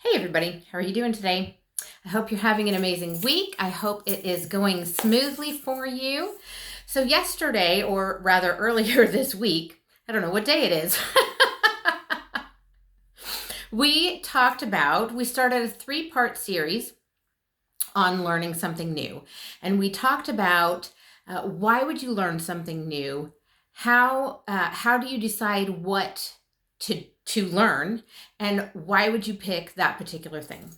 Hey everybody, how are you doing today? I hope you're having an amazing week. I hope it is going smoothly for you. So yesterday, or rather earlier this week, I don't know what day it is, we started a 3-part series on learning something new. And we talked about why would you learn something new? How do you decide what to learn? And why would you pick that particular thing?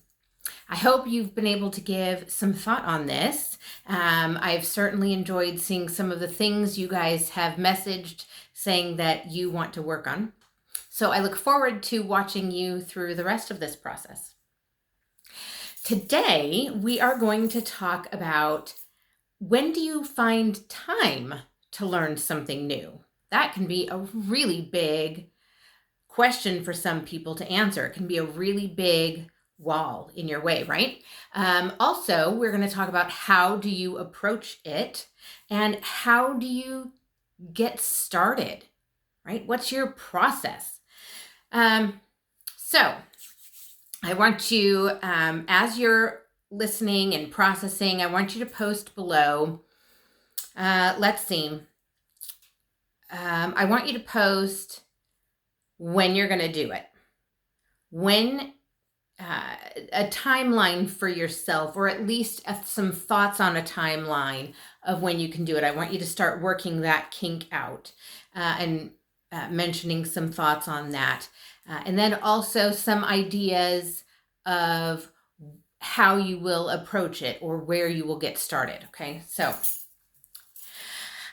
I hope you've been able to give some thought on this. I've certainly enjoyed seeing some of the things you guys have messaged saying that you want to work on. So I look forward to watching you through the rest of this process. Today, we are going to talk about when do you find time to learn something new? That can be a really big question for some people to answer. It can be a really big wall in your way, right? Also, we're going to talk about how do you approach it and how do you get started, right? What's your process? So I want you, as you're listening and processing, I want you to post below. Let's see. I want you to post when you're going to do it. When a timeline for yourself, or at least some thoughts on a timeline of when you can do it. I want you to start working that kink out and mentioning some thoughts on that. And then also some ideas of how you will approach it or where you will get started. Okay, so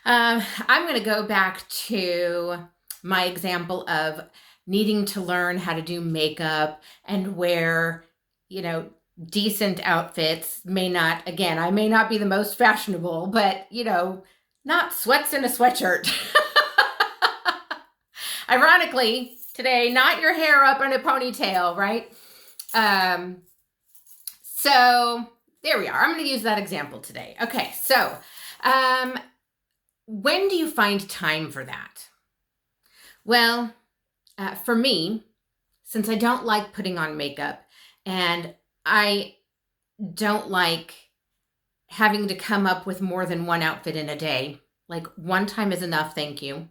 I'm going to go back to my example of needing to learn how to do makeup and wear, decent outfits. I may not be the most fashionable, but, not sweats and a sweatshirt. Ironically, today, not your hair up in a ponytail, right? So there we are. I'm going to use that example today. Okay, so when do you find time for that? Well, for me, since I don't like putting on makeup and I don't like having to come up with more than one outfit in a day, like one time is enough, thank you.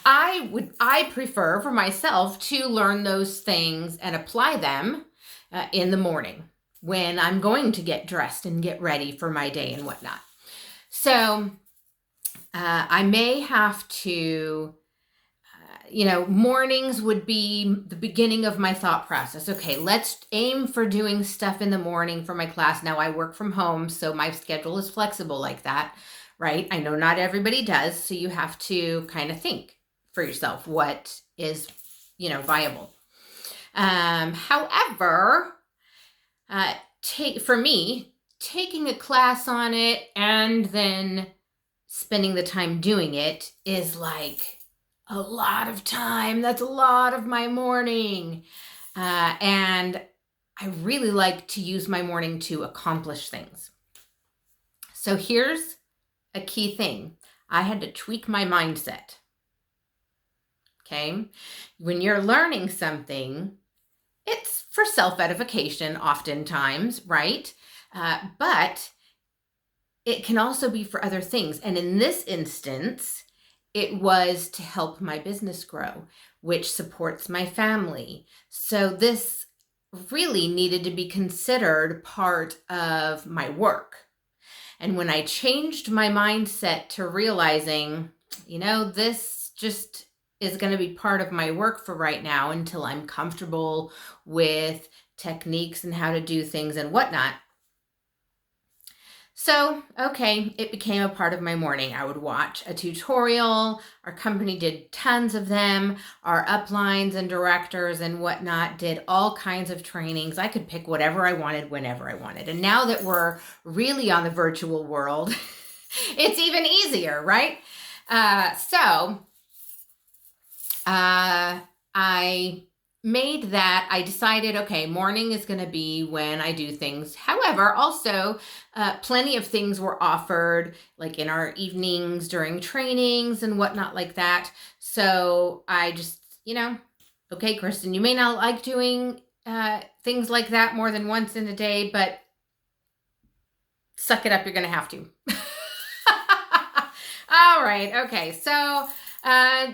I prefer for myself to learn those things and apply them in the morning when I'm going to get dressed and get ready for my day and whatnot. So I may have to, mornings would be the beginning of my thought process. Okay, let's aim for doing stuff in the morning for my class. Now I work from home, so my schedule is flexible like that, right? I know not everybody does, so you have to kind of think for yourself what is, viable. However, for me, taking a class on it and then spending the time doing it is like a lot of time. That's a lot of my morning. And I really like to use my morning to accomplish things. So here's a key thing. I had to tweak my mindset. Okay? When you're learning something, it's for self-edification oftentimes, right? But it can also be for other things. And in this instance, it was to help my business grow, which supports my family. So this really needed to be considered part of my work. And when I changed my mindset to realizing, this just is going to be part of my work for right now until I'm comfortable with techniques and how to do things and whatnot. So, okay, it became a part of my morning. I would watch a tutorial. Our company did tons of them. Our uplines and directors and whatnot did all kinds of trainings. I could pick whatever I wanted, whenever I wanted. And now that we're really on the virtual world, it's even easier, right? I decided, okay, morning is going to be when I do things. However, also plenty of things were offered like in our evenings during trainings and whatnot like that. So I just, okay, Kristen, you may not like doing things like that more than once in a day, but suck it up. You're going to have to. All right. Okay. So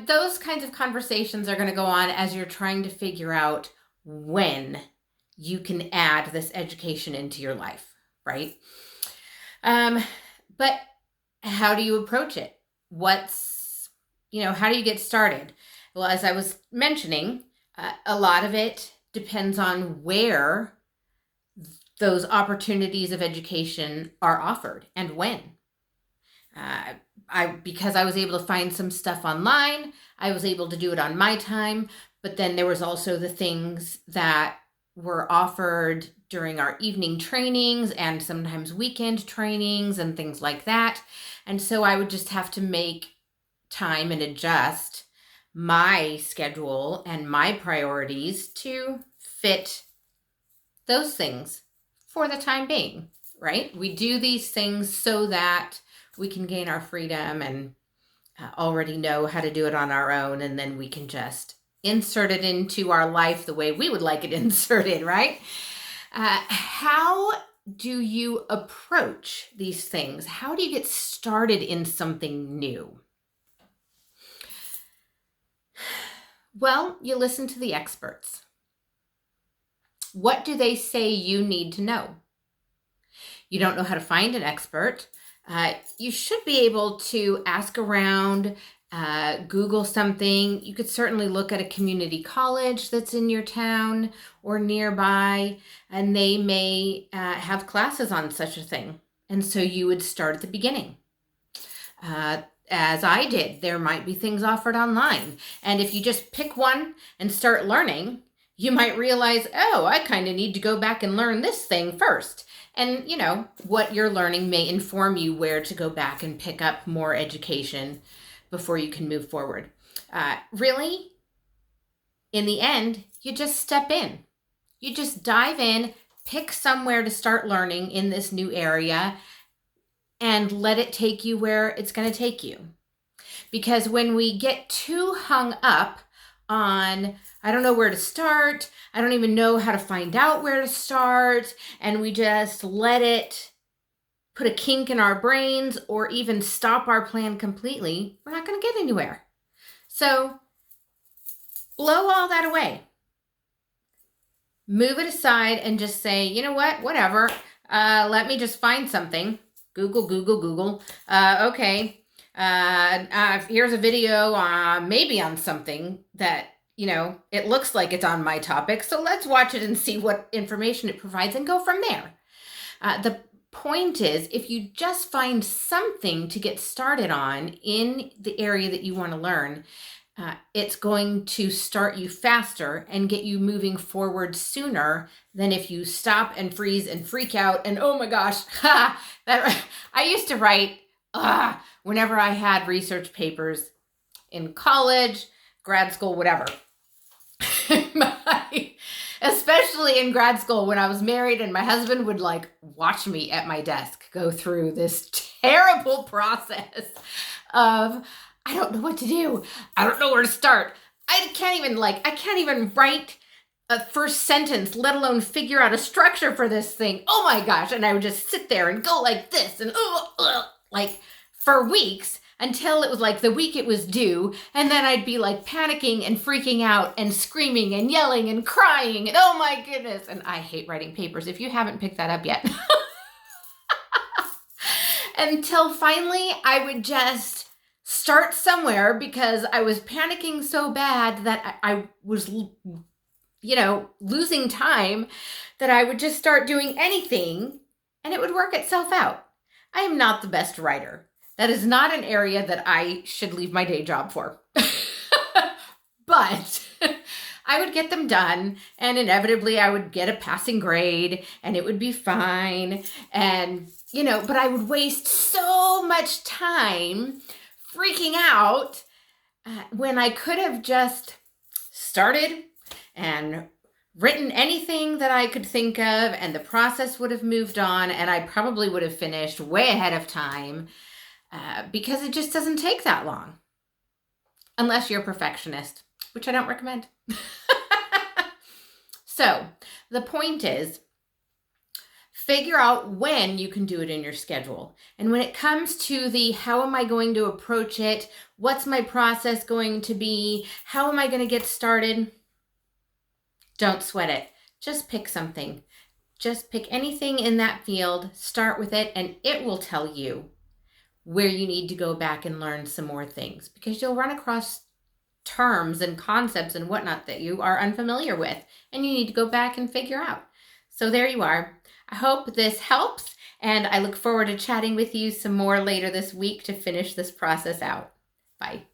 those kinds of conversations are going to go on as you're trying to figure out when you can add this education into your life, right? But how do you approach it? How do you get started? Well, as I was mentioning, a lot of it depends on where those opportunities of education are offered and when. Because I was able to find some stuff online, I was able to do it on my time, but then there was also the things that were offered during our evening trainings and sometimes weekend trainings and things like that. And so I would just have to make time and adjust my schedule and my priorities to fit those things for the time being, right? We do these things so that we can gain our freedom and already know how to do it on our own, and then we can just insert it into our life the way we would like it inserted, right? How do you approach these things? How do you get started in something new? Well, you listen to the experts. What do they say you need to know? You don't know how to find an expert. You should be able to ask around, Google something. You could certainly look at a community college that's in your town or nearby, and they may have classes on such a thing. And so you would start at the beginning. As I did, there might be things offered online. And if you just pick one and start learning, you might realize, oh, I kind of need to go back and learn this thing first. And, what you're learning may inform you where to go back and pick up more education before you can move forward. Really, in the end, you just step in. You just dive in, pick somewhere to start learning in this new area, and let it take you where it's going to take you. Because when we get too hung up on, I don't know where to start, I don't even know how to find out where to start, and we just let it put a kink in our brains or even stop our plan completely, we're not going to get anywhere. So blow all that away. Move it aside and just say, you know what, whatever, let me just find something. Google. Okay. Here's a video maybe on something that, it looks like it's on my topic. So let's watch it and see what information it provides and go from there. The point is, if you just find something to get started on in the area that you want to learn, it's going to start you faster and get you moving forward sooner than if you stop and freeze and freak out and, oh my gosh, I used to write whenever I had research papers in college, grad school, whatever. Especially in grad school when I was married and my husband would watch me at my desk go through this terrible process of, I don't know what to do. I don't know where to start. I can't even write a first sentence, let alone figure out a structure for this thing. Oh my gosh. And I would just sit there and go like this and for weeks until it was the week it was due. And then I'd be panicking and freaking out and screaming and yelling and crying. And oh my goodness. And I hate writing papers if you haven't picked that up yet. Until finally I would just start somewhere because I was panicking so bad that I was, losing time, that I would just start doing anything and it would work itself out. I am not the best writer. That is not an area that I should leave my day job for. But I would get them done, and inevitably I would get a passing grade and it would be fine. And, but I would waste so much time freaking out when I could have just started and written anything that I could think of, and the process would have moved on, and I probably would have finished way ahead of time because it just doesn't take that long. Unless you're a perfectionist, which I don't recommend. So the point is, figure out when you can do it in your schedule. And when it comes to the how am I going to approach it, what's my process going to be, how am I going to get started, don't sweat it. Just pick something. Just pick anything in that field, start with it, and it will tell you where you need to go back and learn some more things, because you'll run across terms and concepts and whatnot that you are unfamiliar with, and you need to go back and figure out. So there you are. I hope this helps, and I look forward to chatting with you some more later this week to finish this process out. Bye.